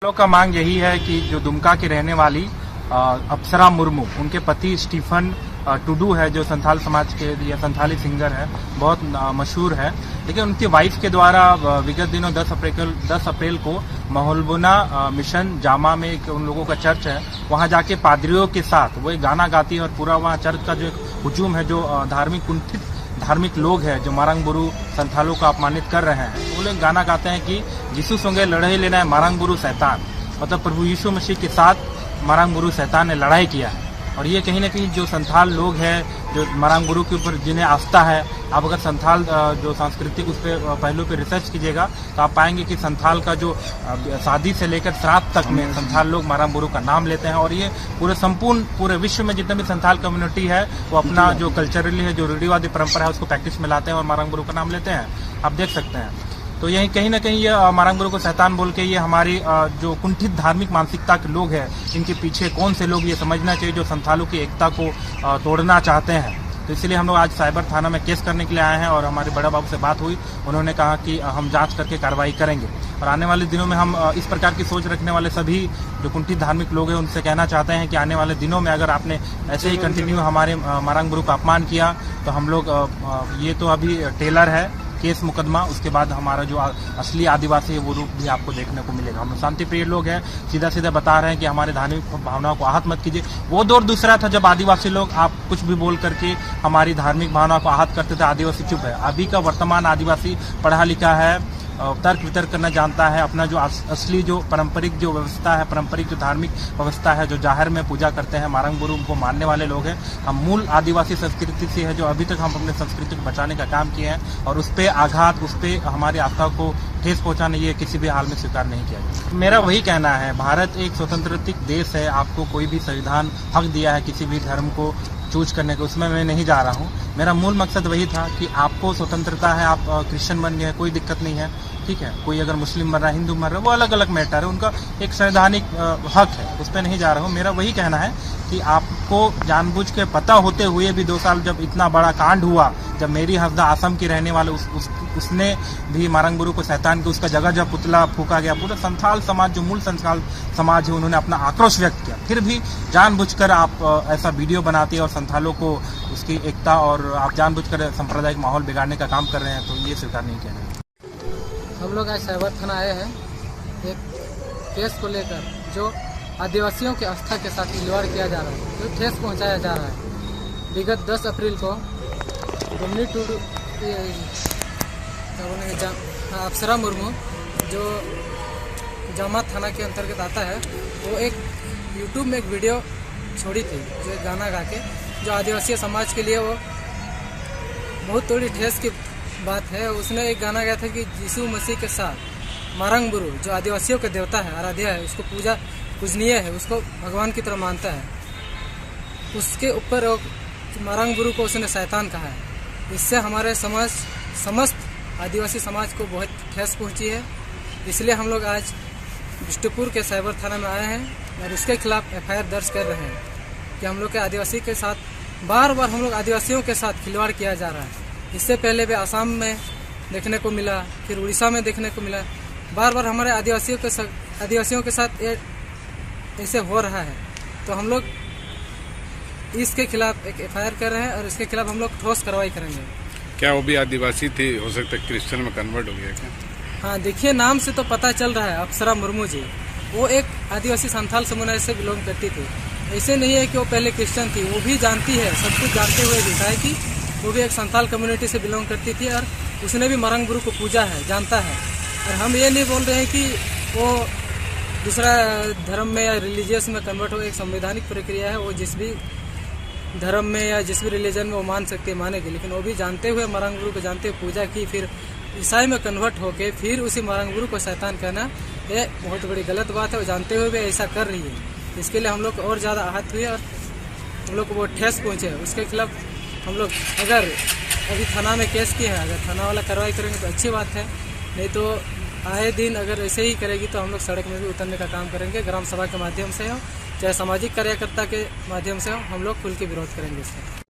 लोग का मांग यही है कि जो दुमका की रहने वाली अप्सरा मुर्मू, उनके पति स्टीफन टुडू है, जो संथाल समाज के या संथाली सिंगर है, बहुत मशहूर है, लेकिन उनकी वाइफ के द्वारा विगत दिनों 10 अप्रैल को महोलबुना मिशन जामा में एक उन लोगों का चर्च है, वहां जाके पादरियों के साथ वो एक गाना गाती है और पूरा वहां चर्च का जो हुजूम है, जो कुंठित धार्मिक लोग हैं जो मारंग बुरु संथालों को अपमानित कर रहे हैं, वो लोग गाना गाते हैं कि यीशु संगे लड़ाई लेना है मारंग बुरु शैतान, मतलब प्रभु यीशु मसीह के साथ मारंग बुरु शैतान ने लड़ाई किया है। और ये कहीं ना कहीं जो संथाल लोग हैं, जो मारंग बुरु के ऊपर जिन्हें आस्था है, आप अगर संथाल जो सांस्कृतिक उस पर पहलू पे रिसर्च कीजिएगा तो आप पाएंगे कि संथाल का जो शादी से लेकर श्राद्ध तक में संथाल लोग मारंग बुरु का नाम लेते हैं। और ये पूरे विश्व में जितने भी संथाल कम्युनिटी है वो अपना जो कल्चरली है, जो रूढ़िवादी परंपरा है, उसको प्रैक्टिस में लाते हैं और मारंग बुरु का नाम लेते हैं। आप देख सकते हैं। तो यही कहीं ना कहीं ये मारंग बुरु को शैतान बोल के ये हमारी जो कुंठित धार्मिक मानसिकता के लोग हैं, इनके पीछे कौन से लोग, ये समझना चाहिए, जो संथालों की एकता को तोड़ना चाहते हैं। तो इसलिए हम लोग आज साइबर थाना में केस करने के लिए आए हैं और हमारे बड़ा बाबू से बात हुई, उन्होंने कहा कि हम जांच करके कार्रवाई करेंगे। और आने वाले दिनों में हम इस प्रकार की सोच रखने वाले सभी जो कुंठित धार्मिक लोग हैं उनसे कहना चाहते हैं कि आने वाले दिनों में अगर आपने ऐसे ही कंटिन्यू हमारे मारंग बुरु का अपमान किया तो हम लोग ये तो अभी टेलर है केस मुकदमा, उसके बाद हमारा जो असली आदिवासी है वो रूप भी आपको देखने को मिलेगा। हम शांति प्रिय लोग हैं, सीधा सीधा बता रहे हैं कि हमारे धार्मिक भावनाओं को आहत मत कीजिए। वो दौर दूसरा था जब आदिवासी लोग आप कुछ भी बोल करके हमारी धार्मिक भावनाओं को आहत करते थे, आदिवासी चुप है। अभी का वर्तमान आदिवासी पढ़ा लिखा है, तर्क वितर्क करना जानता है, अपना जो असली जो पारंपरिक जो व्यवस्था है, पारंपरिक जो धार्मिक व्यवस्था है, जो जाहिर में पूजा करते हैं, मारंग बुरु को मानने वाले लोग हैं। हम मूल आदिवासी संस्कृति से है, जो अभी तक हम अपने संस्कृति को बचाने का काम किए हैं और उस पर आघात, उस पर हमारी आस्था को ठेस पहुंचाने ये किसी भी हाल में स्वीकार नहीं किया जाए। मेरा वही कहना है, भारत एक स्वतंत्र देश है, आपको कोई भी संविधान हक दिया है किसी भी धर्म को चूज करने को, उसमें मैं नहीं जा रहा हूँ। मेरा मूल मकसद वही था कि आपको स्वतंत्रता है, आप क्रिश्चियन बन गए, कोई दिक्कत नहीं है, ठीक है। कोई अगर मुस्लिम बन रहा है, हिंदू बन रहा है, वो अलग अलग मैटर है, उनका एक संवैधानिक हक है, उस पर नहीं जा रहा हूँ। मेरा वही कहना है कि आपको जानबूझ के पता होते हुए भी 2 साल जब इतना बड़ा कांड हुआ, जब मेरी हफ्दा असम की रहने वाले उसने भी मारंग बुरु को शैतान के उसका जगह जब पुतला फूका गया, पूरा संथाल समाज जो मूल संथाल समाज है उन्होंने अपना आक्रोश व्यक्त किया, फिर भी जानबूझकर आप ऐसा वीडियो बनाते हैं और संथालों को उसकी एकता और आप जानबूझकर सांप्रदायिक माहौल बिगाड़ने का काम कर रहे हैं, तो ये स्वीकार नहीं किया जाएगा। हम लोग आज साइबर थाना आए हैं एक केस को लेकर, जो आदिवासियों की आस्था के साथ खिलवाड़ किया जा रहा है, जो ठेस पहुंचाया जा रहा है। विगत 10 अप्रैल को डुमनी टुडू अप्सरा मुर्मू, जो जामा थाना के अंतर्गत आता है, वो एक यूट्यूब में एक वीडियो छोड़ी थी, जो एक गाना गा के, जो आदिवासी समाज के लिए वो बहुत थोड़ी ठेस की बात है। उसने एक गाना गाया था कि यीशु मसीह के साथ मारंग बुरु, जो आदिवासियों का देवता है, आराध्य है, उसको पूजनीय है, उसको भगवान की तरह मानता है, उसके ऊपर मारंग बुरु को उसने शैतान कहा है। इससे हमारे समस्त आदिवासी समाज को बहुत ठेस पहुंची है। इसलिए हम लोग आज बिष्टुपुर के साइबर थाना में आए हैं और उसके खिलाफ FIR दर्ज कर रहे हैं कि हम लोग के आदिवासी के साथ बार बार हम लोग आदिवासियों के साथ खिलवाड़ किया जा रहा है। इससे पहले भी आसाम में देखने को मिला, फिर उड़ीसा में देखने को मिला, बार बार हमारे आदिवासियों के साथ ऐसे हो रहा है। तो हम लोग इसके खिलाफ एक FIR कर रहे हैं और इसके खिलाफ हम लोग ठोस कार्रवाई करेंगे। क्या वो भी आदिवासी थी? हो सकता है क्रिश्चियन में कन्वर्ट हो गया क्या? हाँ, देखिए नाम से तो पता चल रहा है, अप्सरा मुर्मू जी, वो एक आदिवासी संथाल समुदाय से बिलोंग करती थी। ऐसे नहीं है कि वो पहले क्रिश्चियन थी, वो भी जानती है, सब कुछ जानते हुए भी है कि वो भी एक संथाल कम्युनिटी से बिलोंग करती थी और उसने भी मारंग बुरु को पूजा है, जानता है। और हम ये नहीं बोल रहे हैं कि वो दूसरा धर्म में या रिलीजियस में कन्वर्ट हो, एक संवैधानिक प्रक्रिया है, वो जिस भी धर्म में या जिस भी रिलीजन में वो मान सकती है, मानेगी, लेकिन वो भी जानते हुए मारंग बुरु को जानते हुए पूजा की, फिर ईसाई में कन्वर्ट होके फिर उसी मारंग बुरु को शैतान कहना, ये बहुत बड़ी गलत बात है। वो जानते हुए भी ऐसा कर रही है, इसके लिए हम लोग और ज़्यादा आहत हुए और हम लोग को बहुत ठेस पहुँचे। उसके खिलाफ हम लोग अगर अभी थाना में केस किया है, अगर थाना वाला कार्रवाई करेंगे तो अच्छी बात है, नहीं तो आए दिन अगर ऐसे ही करेगी तो हम लोग सड़क में भी उतरने का काम करेंगे। ग्राम सभा के माध्यम से हो, चाहे सामाजिक कार्यकर्ता के माध्यम से हो, हम लोग खुल के विरोध करेंगे इसका।